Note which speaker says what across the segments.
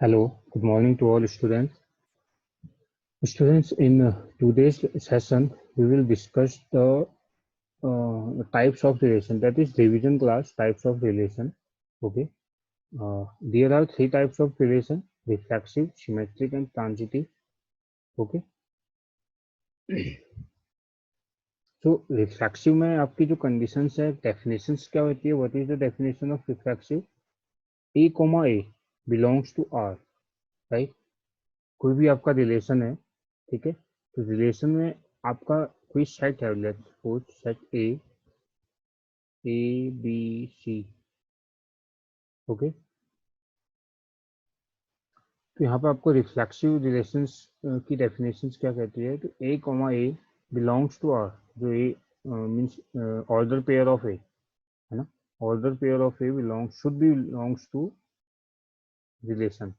Speaker 1: Hello, good morning to all students. Students, in today's session, we will discuss the types of relation, that is revision class types of relation. Okay, there are three types of relation: reflexive, symmetric, and transitive. Okay, so reflexive में आपकी जो conditions है, definitions क्या होती है? What is the definition of reflexive? A, A belongs to R, right? कोई भी आपका रिलेशन है, ठीक है, तो रिलेशन में आपका कोई सेट है, let's suppose set A B C. Okay, तो यहाँ पे आपको रिफ्लेक्सिव रिलेशंस की डेफिनेशंस क्या कहती है? तो ए बिलोंग्स टू आर, जो A means order pair of A है ना, order pair of A belongs should be belongs to relation,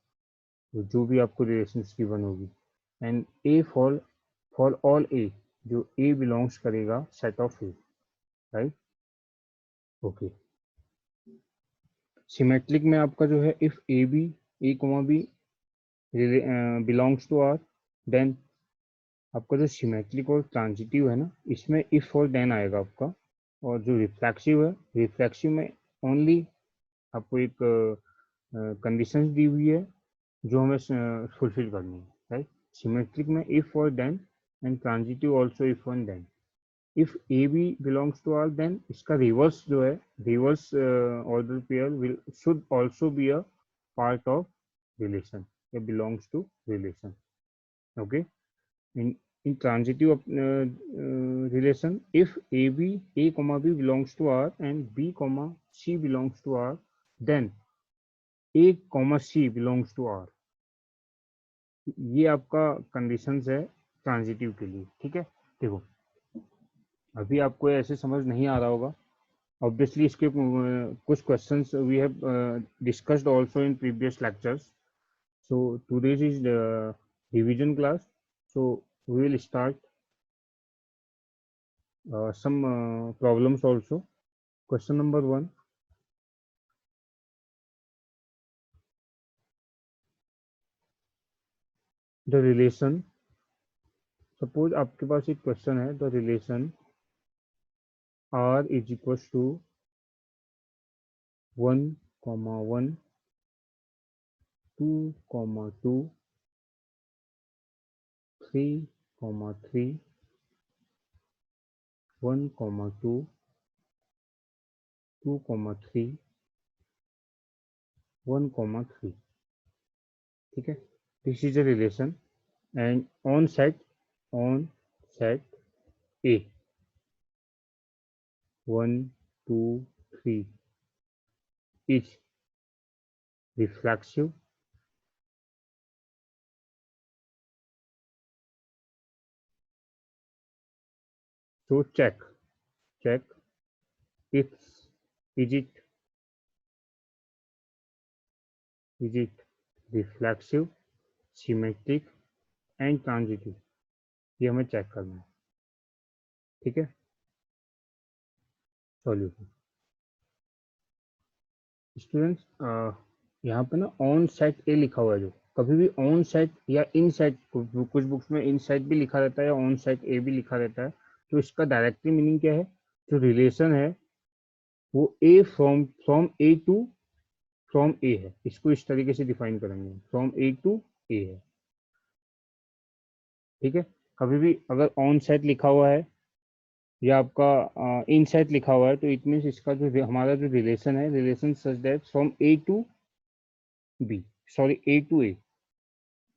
Speaker 1: जो भी आपको रिलेशंस की वन होगी। And A for all A, जो ए बिलोंग्स करेगा set of A, right? Okay, symmetric में आपका जो है, if A B belongs to R, then आपका जो सिमेट्रिक और ट्रांजिटिव है ना, इसमें इफ और देन आएगा आपका। और जो रिफ्लेक्सिव है, रिफ्लेक्सिव में ओनली आपको एक कंडीशंस दी हुई है जो हमें फुलफिल करनी है, राइट? सिमेट्रिक में इफ और then, and transitive also if और then. If A B belongs to R, then इसका रिवर्स जो है, reverse order pair will should also be a part of relation, it belongs to relation. Okay, in transitive relation, if a comma b belongs to R and b comma c belongs to R, then a comma c belongs to R. ये आपका conditions है transitive के लिए, ठीक है? देखो, अभी आपको ऐसे समझ नहीं आ रहा होगा, obviously इसके कुछ questions we have discussed also in previous lectures. So today's is the revision class. So we will start some problems also. Question number 1. The relation. Suppose आपके पास एक क्वेश्चन है, the relation R is equals to 1, 1, 2, 2, 3, 3, 1, 2, 2, 3, 1, 3, ठीक है? This is a relation and on set A 1, 2, 3 is reflexive, so check if is it reflexive, symmetric and transitive, ये हमें check करना है, ठीक है? सॉल्यूशन स्टूडेंट्स, यहाँ पे ना ऑन सेट ए लिखा हुआ है, जो कभी भी ऑन सेट या इन सेट, कुछ बुक्स में इन सेट भी लिखा रहता है या ऑन सेट ए भी लिखा रहता है, तो इसका डायरेक्टली मीनिंग क्या है? जो रिलेशन है वो ए फ्रॉम ए टू फ्रॉम ए है, इसको इस तरीके से डिफाइन करेंगे, फ्रॉम ए टू ए है, ठीक है? कभी भी अगर ऑन सेट लिखा हुआ है या आपका इन सेट लिखा हुआ है, तो इट मीन्स इसका जो हमारा जो रिलेशन है, relation such that from A to B, sorry A to A,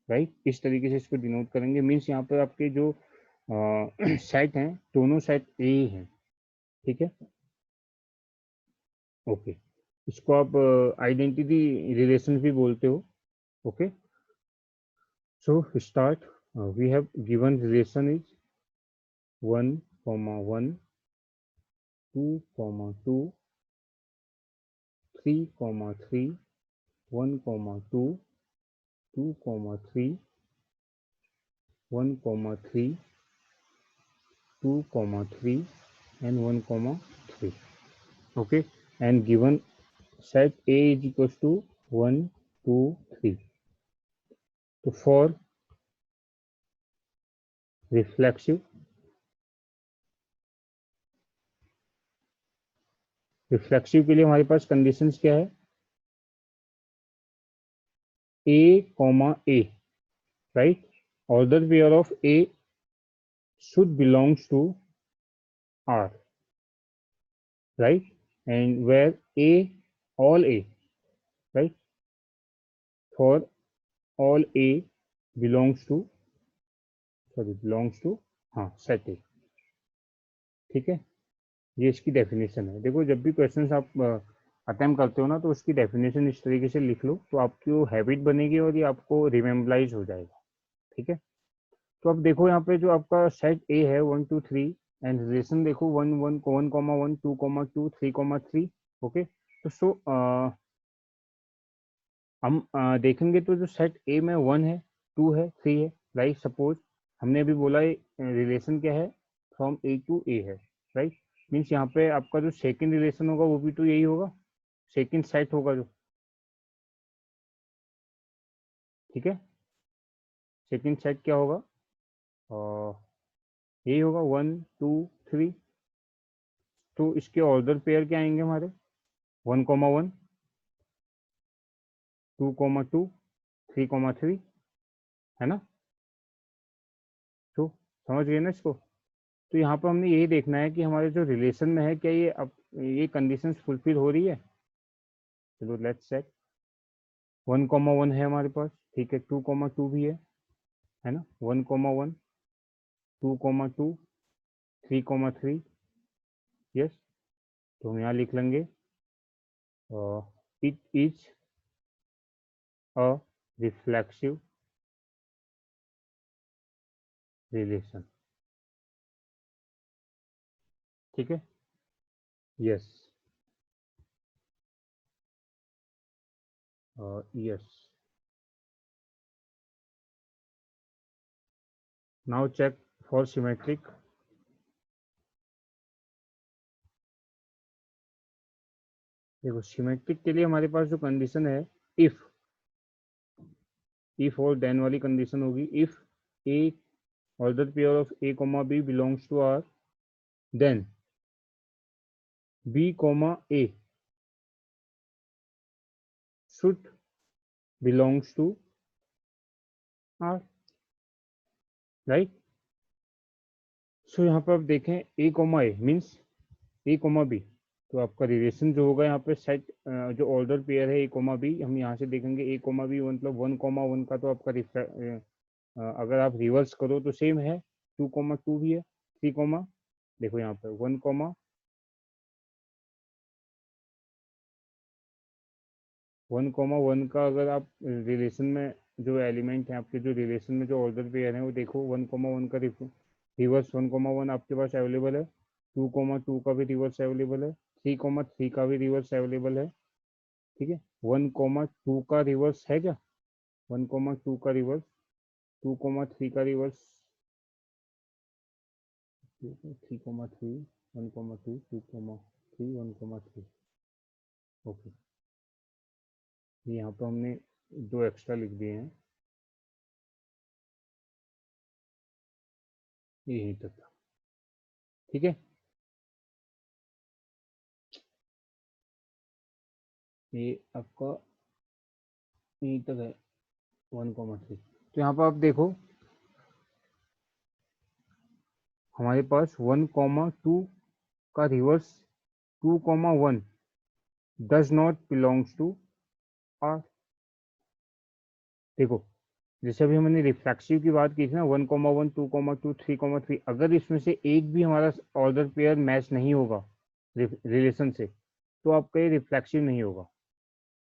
Speaker 1: right? इस तरीके से इसको डिनोट करेंगे। मीन्स यहाँ पर आपके जो सेट हैं, दोनों सेट ए हैं, ठीक है? ओके, इसको आप आइडेंटिटी रिलेशन भी बोलते हो। Okay, so start, we have given relation is 1, 1, 2, 2, 3, 3, 1, 2, 2, 3, 1, 3, 2, 3, and 1, 3. Okay, and given set A is equals to 1, 2, 3. तो फॉर रिफ्लेक्सिव, रिफ्लेक्सिव के लिए हमारे पास कंडीशंस क्या है, A comma A, right, order pair of A should belongs to R, right, and where A, all A, right, for all A belongs to, sorry, belongs to, हाँ set A, ठीक है। ये इसकी डेफिनेशन है। देखो जब भी क्वेश्चंस आप अटेम्प्ट करते हो ना, तो उसकी डेफिनेशन इस तरीके से लिख लो, तो आपकी वो हैबिट बनेगी और ये आपको रिमेम्बराइज हो जाएगा, ठीक है। तो अब देखो यहाँ पे जो आपका सेट ए है 1 2 3, एंड रिलेशन देखो 1 1 1 कॉमा 1 2 कॉमा 2 3 कॉमा 3, ओके। तो हम देखेंगे तो जो सेट ए में 1 है 2 है 3 है, राइट, सपोज हमने अभी बोला रिलेशन क्या है, फ्रॉम ए टू ए है, राइट, मीन्स यहाँ पे आपका जो सेकंड रिलेशन होगा वो भी तो यही होगा, सेकंड सेट होगा जो, ठीक है। सेकंड सेट क्या होगा, यही होगा 1 2 3। तो इसके ऑर्डर पेयर क्या आएंगे हमारे, 1 कॉमा 1 2 कॉमा 2 3 कॉमा 3, है ना। तो समझ गए ना इसको। तो यहाँ पर हमने यही देखना है कि हमारे जो रिलेशन में है क्या ये अब ये कंडीशंस फुलफिल हो रही है। चलो लेट्स चेक, 1 कॉमा 1 है हमारे पास, ठीक है, 2 कॉमा 2 भी है ना, 1 कॉमा 1 2 कॉमा 2 3 कॉमा 3, यस। तो हम यहाँ लिख लेंगे it is a reflexive relation, ठीक है, yes, yes. Now check for symmetric. देखो सिमेट्रिक के लिए हमारे पास जो कंडीशन है, इफ इफ और देन वाली कंडीशन होगी, if A order pair of A comma B belongs to R, then B comma A should belongs to R, right. So यहाँ पर आप देखें A comma A means A comma B, तो आपका relation जो होगा यहाँ पे सेट जो ऑर्डर पेयर है ए कॉमा बी, हम यहाँ से देखेंगे ए कॉमा बी मतलब 1 कॉमा 1 का तो आपका अगर आप रिवर्स करो तो सेम है, 2 कॉमा 2 भी है, 3 कॉमा, देखो यहाँ पे 1 कॉमा 1 कॉमा 1 का अगर आप रिलेशन में जो एलिमेंट है आपके जो रिलेशन में जो ऑर्डर पेयर है वो देखो, 1 कॉमा 1 का रिवर्स 1 कॉमा 1 आपके पास अवेलेबल है, 2 कॉमा 2 का भी रिवर्स अवेलेबल है, 3 कॉमा 3 का भी रिवर्स अवेलेबल है, ठीक है। 1 कॉमा 2 का रिवर्स है क्या, 1 कॉमा 2 का रिवर्स, 2 कॉमा 3 का reverse, 3 comma 3 1 comma 2 2 comma 3 1 comma 3, okay. यहाँ पर हमने दो एक्स्ट्रा लिख दिए हैं, ये यहीं तक था, ठीक है। ये आपका यहीं तक है 1 कॉमा 3। तो यहाँ पर आप देखो हमारे पास 1 कॉमा 2 का reverse 2 comma 1 does not belongs to R. देखो जैसे अभी हमने रिफ्लेक्सिव की बात की थी ना, 1 कॉमा 1 2 कॉमा 2 3 कॉमा 3, अगर इसमें से एक भी हमारा ऑर्डर पेयर मैच नहीं होगा रिलेशन से, तो आपका ये रिफ्लेक्सिव नहीं होगा,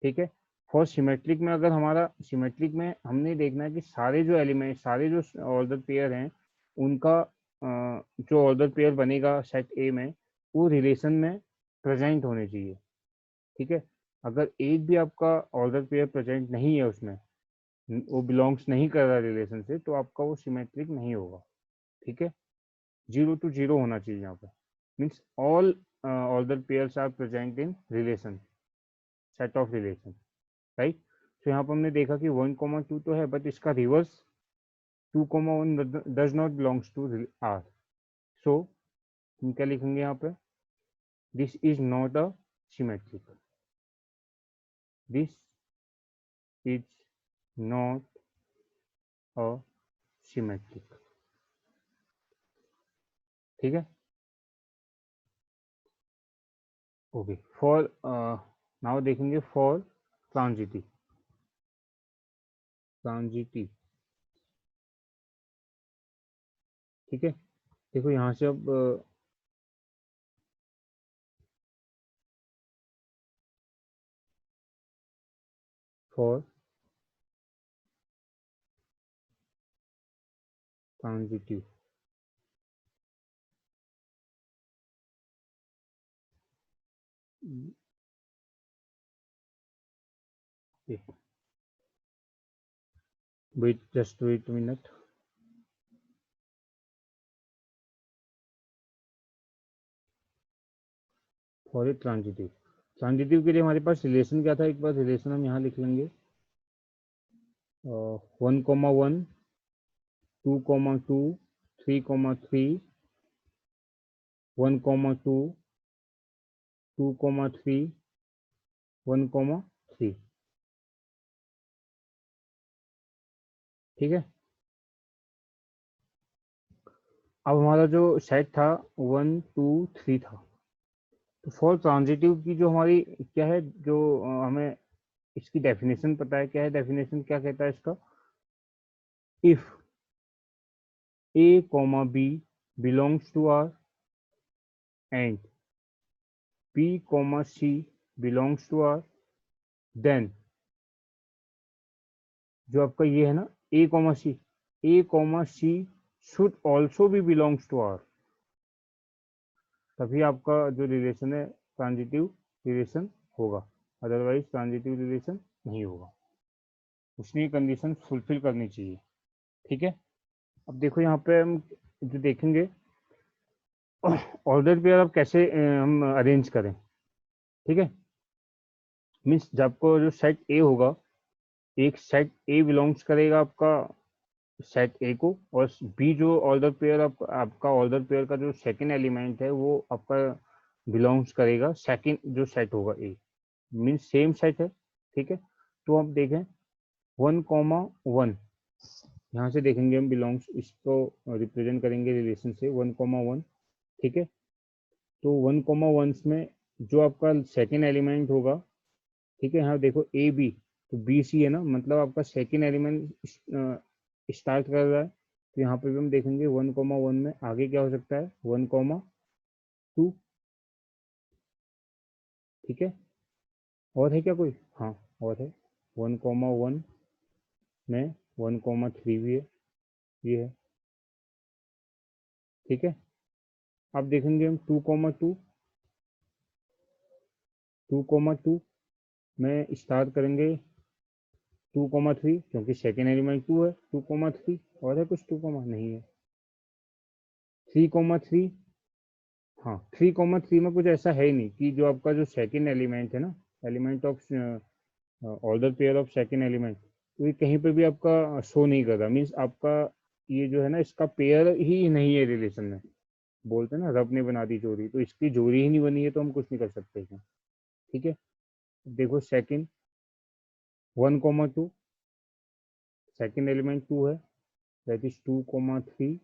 Speaker 1: ठीक है। फॉर सिमेट्रिक में अगर हमारा सिमेट्रिक में हमने देखना है कि सारे जो एलिमेंट सारे जो ऑर्डर पेयर हैं उनका जो ऑर्डर पेयर बनेगा सेट ए में वो रिलेशन में प्रेजेंट होने चाहिए, ठीक है। अगर एक भी आपका ऑर्डर पेयर प्रेजेंट नहीं है उसमें, वो बिलोंग्स नहीं कर रहा रिलेशन से, तो आपका वो सिमेट्रिक नहीं होगा, ठीक है। 0 to 0 होना चाहिए यहाँ पर, means all order pairs are present in relation, set of relation, right. तो यहाँ पर हमने देखा कि 1,2 तो है, बट इसका reverse 2,1 does not belongs to R. सो हम क्या लिखेंगे यहाँ पे, this is not a symmetric, this is not a symmetric. ठीक है, ओके। फॉर नाउ देखेंगे फॉर ट्रांजिटिव। ट्रांजिटिव, ठीक है। देखो यहाँ से अब for transitive, wait just wait minute. For a transitive, transitive के लिए हमारे पास रिलेशन क्या था, एक बार रिलेशन हम यहाँ लिख लेंगे। 1,1, 2,2, 3,3, 1,2, 2,3, 1,3। ठीक है, अब हमारा जो सेट था 1, 2, 3 था। तो फॉर ट्रांजिटिव की जो हमारी क्या है, जो हमें इसकी डेफिनेशन पता है, क्या है डेफिनेशन, क्या कहता है इसका, if a comma b belongs to R and b comma c belongs to R, then जो आपका ये है ना a comma c, a comma c should also be belongs to R, तभी आपका जो रिलेशन है ट्रांजिटिव रिलेशन होगा, अदरवाइज ट्रांजिटिव रिलेशन नहीं होगा। उसने ये कंडीशन फुलफिल करनी चाहिए। ठीक है, अब देखो यहाँ पे हम जो देखेंगे ऑर्डर पे अब कैसे हम अरेंज करें। ठीक है, मीन्स जब आपको जो सेट ए होगा, एक सेट ए बिलोंग्स करेगा आपका सेट ए को, और बी जो ऑर्डर पेयर आपका ऑर्डर पेयर का जो सेकंड एलिमेंट है वो आपका बिलोंग्स करेगा सेकंड जो सेट होगा ए, मीन्स सेम सेट है। ठीक है, तो आप देखें 1,1, यहाँ से देखेंगे हम बिलोंग्स, इसको रिप्रेजेंट करेंगे रिलेशन से 1,1। ठीक है, तो 1,1 में जो आपका सेकंड एलिमेंट होगा, ठीक है, यहाँ देखो ए बी, तो बी सी है ना, मतलब आपका सेकंड एलिमेंट स्टार्ट कर रहा है। तो यहाँ पे भी हम देखेंगे 1,1 में आगे क्या हो सकता है, 1,2। ठीक है, और है क्या कोई, हाँ और है 1,1 में 1,3 भी है, ये है। ठीक है, अब देखेंगे हम 2,2, 2,2 में स्टार्ट करेंगे 2,3, क्योंकि सेकेंड एलिमेंट 2 है, 2,3 और है कुछ 2, नहीं है 3,3। हाँ 3,3 में कुछ ऐसा है ही नहीं कि जो आपका जो सेकेंड एलिमेंट है ना, element of order pair of second element, तो ये कहीं पे भी आपका शो नहीं कर रहा, मीन्स आपका ये जो है ना इसका पेयर ही नहीं है रिलेशन में। बोलते हैं ना रब ने बना दी जोड़ी, तो इसकी जोड़ी ही नहीं बनी है, तो हम कुछ नहीं कर सकते इसमें। ठीक है, देखो सेकेंड 1,2, सेकेंड एलिमेंट 2 है, दैट इज 2,3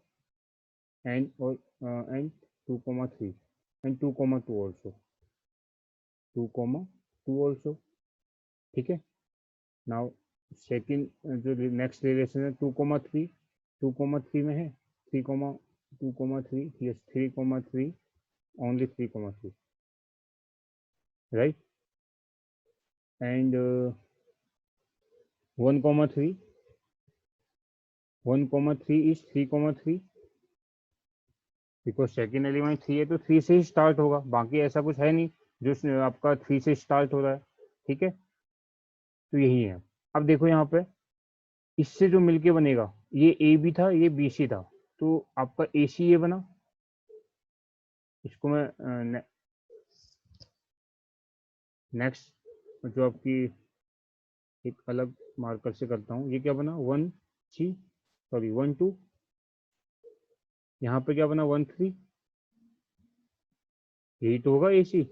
Speaker 1: एंड और एंड 2,3 एंड 2,2 ऑल्सो, 2,2 ऑल्सो। ठीक है, नाउ सेकेंड जो नेक्स्ट रिलेशन है 2,3, 2,3 में है 3,2,3, yes 3,3, only 3,3, right. And 1,3, 1,3 is 3,3, because second element 3 है तो 3 से ही स्टार्ट होगा, बाकी ऐसा कुछ है नहीं जो आपका 3 से स्टार्ट हो रहा है। ठीक है, तो यही है। अब देखो यहाँ पे इससे जो मिलके बनेगा, ये ए बी था, ये बी सी था, तो आपका ए सी ये बना। इसको मैं नेक्स्ट जो आपकी एक अलग मार्कर से करता हूँ। ये क्या बना 1 3, सॉरी 1 2, यहाँ पे क्या बना 1 3, यही तो होगा AC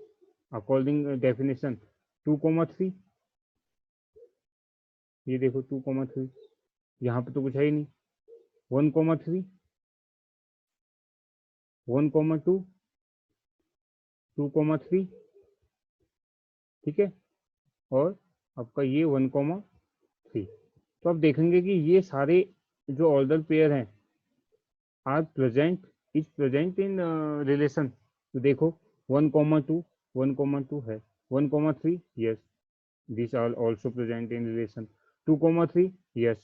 Speaker 1: अकॉर्डिंग डेफिनेशन। 2,3, ये देखो 2,3, यहाँ पे तो कुछ है ही नहीं। 1,3, 1,2, 2,3, ठीक है, और आपका ये 1,3। तो आप देखेंगे कि ये सारे जो ऑर्डर पेयर हैं are present, is present in relation. तो देखो 1,2, 1,2 है, 1,3, yes, these are also present in relation. 2,3, yes,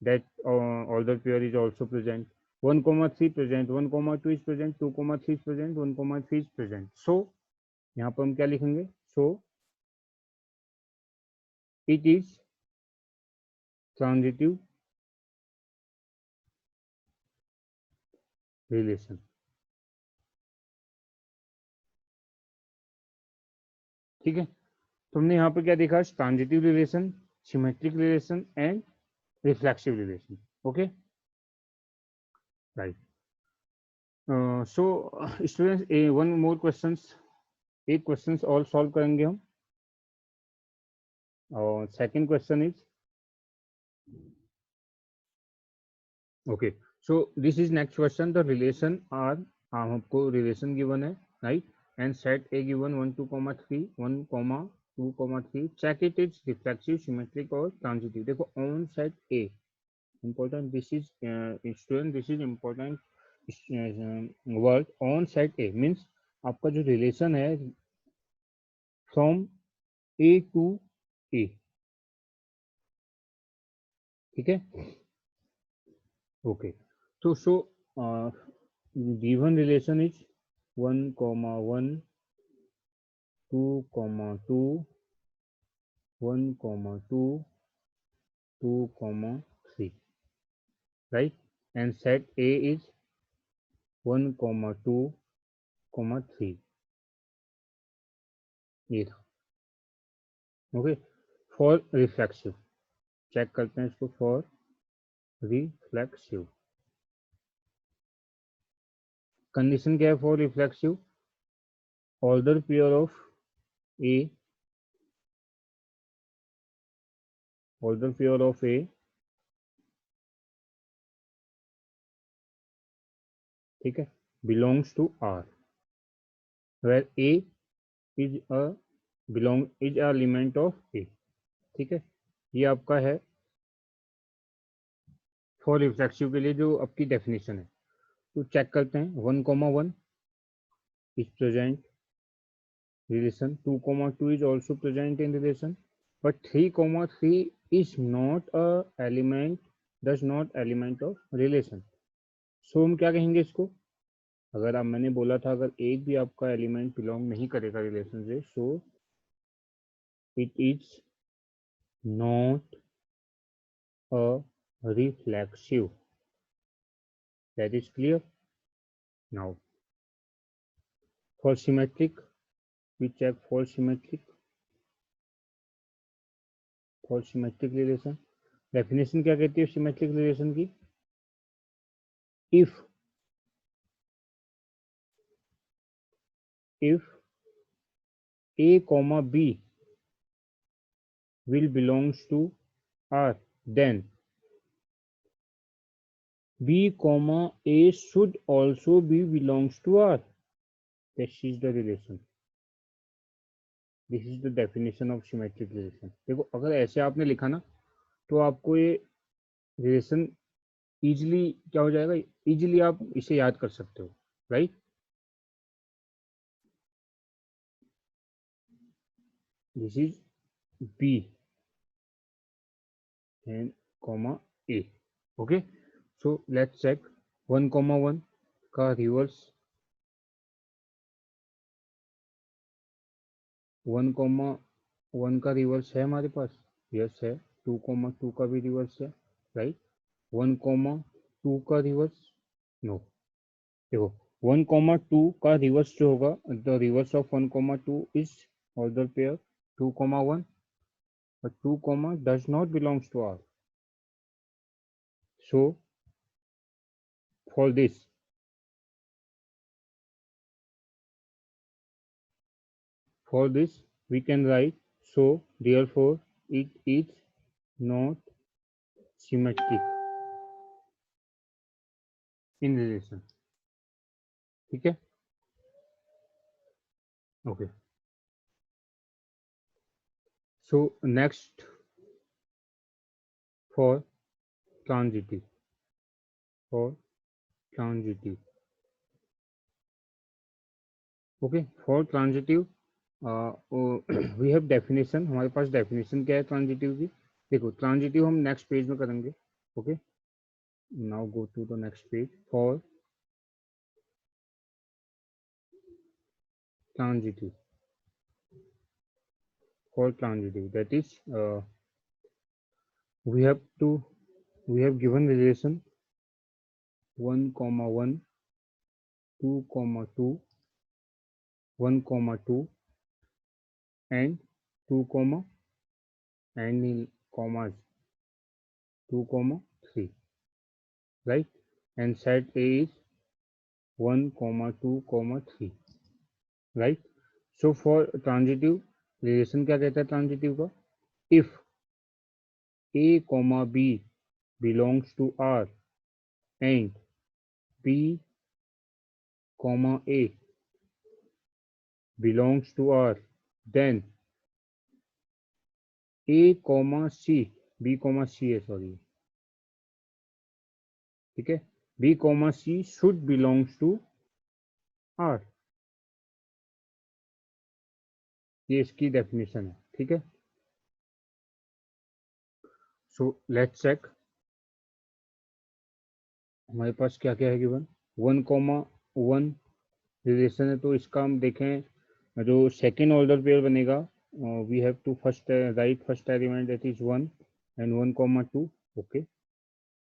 Speaker 1: that order pair is also present. 1,3 present, 1,2 is present, 2,3 is present, 1,3 is present. So यहाँ पर हम क्या लिखेंगे? So it is transitive relation. ठीक है, तुमने यहाँ पर क्या देखा? Transitive relation, symmetric relation and reflexive relation. Okay, right. So students, one more questions, एक क्वेश्चंस और सॉल्व करेंगे हम. और second question is, okay, so this is next question. The relation R, हमको रिलेशन गिवन है, right, and set A given 1 2,3 1, 2,3. Check it is reflexive, symmetric और transitive. देखो on set A important, this is student, this is important word. On set A means आपका जो relation है from A to A, ठीक है, okay. तो so given relation is 1,1, 2,2, 1,2, 2,3, right, and set A is 1,2, 3. ये था, okay. For reflexive check करते हैं इसको. फॉर रिफ्लेक्सिव कंडीशन क्या है? For reflexive order pair of A, order pair of A, ठीक है, belongs to R, where A is a is a element of A. ठीक है, ये आपका है फॉर रिफ्लेक्सिव के लिए जो आपकी डेफिनेशन है. तो चेक करते हैं. 1,1 is present relation, 2,2 is also present in relation, but 3,3 is not a element, does not element of relation. So हम क्या कहेंगे इसको? अगर आप, मैंने बोला था अगर एक भी आपका एलिमेंट बिलोंग नहीं करेगा रिलेशन से, so it is not a reflexive. That is clear. Now for symmetric we check for symmetric relation. Definition क्या कहती है सिमेट्रिक रिलेशन की? if A comma B will belongs to R, then B comma A should also be belongs to R. This is the relation. This is the definition of symmetric relation. देखो अगर ऐसे आपने लिखा ना तो आपको ये रिलेशन इजीली क्या हो जाएगा, इजीली आप इसे याद कर सकते हो, right. This is B and comma A. Okay, so let's check 1,1 का रिवर्स, 1,1 का रिवर्स है हमारे पास, यस है. 2,2 का भी रिवर्स है, राइट. 1,2 का रिवर्स, नो. देखो 1,2 का रिवर्स जो होगा, the reverse of 1,2 is order pair 2,1, but 2 comma does not belongs to R. So for this, we can write, so therefore it is not symmetric in relation. ठीक है, okay. So next, for transitive, okay, for transitive we have definition. हमारे पास definition क्या है transitive की? देखो, transitive हम next page में करेंगे. Okay, now go to the next page. For transitive, that is we have given relation 1 comma 1, 2 comma 2, 1 comma 2 and 2 comma and in commas 2 comma 3, right? And set A is 1 comma 2 comma 3, right? So for transitive relation क्या कहता है transitive का? If A comma B belongs to R and B comma A belongs to R, then A comma C, B comma C है, sorry, ठीक है, B comma C should belongs to R. ये इसकी definition है, ठीक है. So let's check हमारे पास क्या क्या है गिवन. 1 comma 1 रिलेशन है, तो इसका हम देखें जो सेकेंड ऑर्डर पेयर बनेगा, we have to first write first element that is 1 and 1 comma 2. Okay,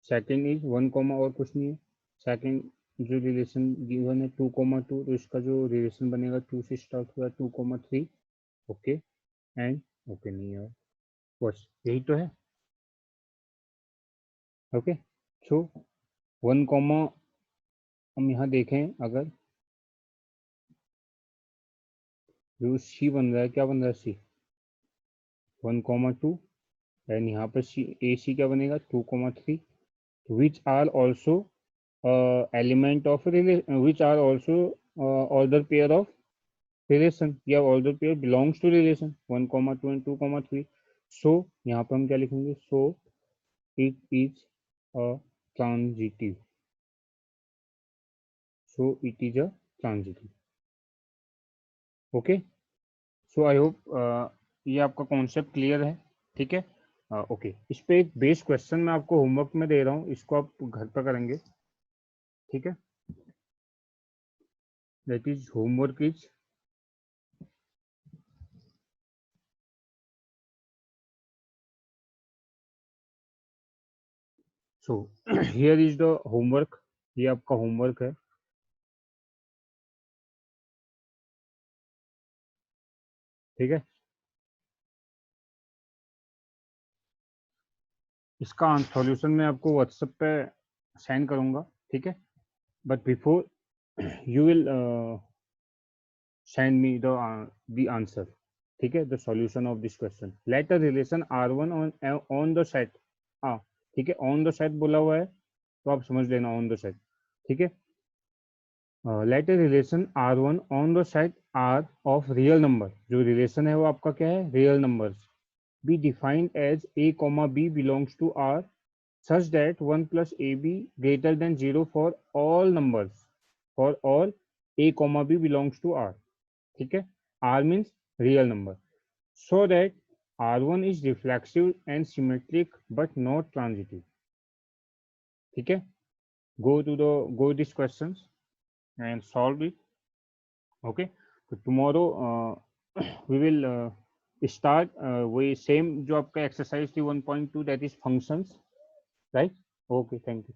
Speaker 1: second is 1 comma और कुछ नहीं है. सेकेंड जो रिलेशन गिवन है 2 comma 2, तो इसका जो रिलेशन बनेगा 2 से स्टार्ट हुआ 2 comma 3. ओके, एंड ओके नहीं है, बस यही तो है. ओके, सो 1 comma हम यहाँ देखें, अगर जो सी बन रहा है, क्या बन रहा है सी 1 comma 2 एंड यहाँ पर सी ए सी क्या बनेगा 2 comma 3, which are also element of which are also order pair of relation, या order pair belongs to relation 1 comma 2 and 2 comma 3. so यहाँ पर हम क्या लिखेंगे, so it is a transitive, so it is a transitive. Okay, so I hope ये आपका concept clear है, ठीक है. ओके, इस पे एक बेस क्वेश्चन मैं आपको होमवर्क में दे रहा हूँ, इसको आप घर पर करेंगे, ठीक है. That is homework is so here is the homework. ये आपका होमवर्क है, ठीक है. इसका सॉल्यूशन मैं आपको व्हाट्सएप पे सेंड करूंगा, ठीक है. But before you will send me the answer, ठीक है, the solution of this question. Let a relation R1 on the set, हाँ ठीक है, ऑन द सेट बोला हुआ है तो आप समझ लेना ऑन द सेट, ठीक है. Let a relation R1 on the set R of real number. जो रिलेशन है वो आपका क्या है, real numbers. be defined as a comma b belongs to R such that 1 plus ab greater than 0 for all numbers, for all a comma b belongs to R, ठीक है. R means real number, so that R1 is reflexive and symmetric but not transitive, ठीक है. go these questions and solve it. okay, so tomorrow we will start वही same जो आपका exercise थी 1.2 that is functions, right. Okay, thank you.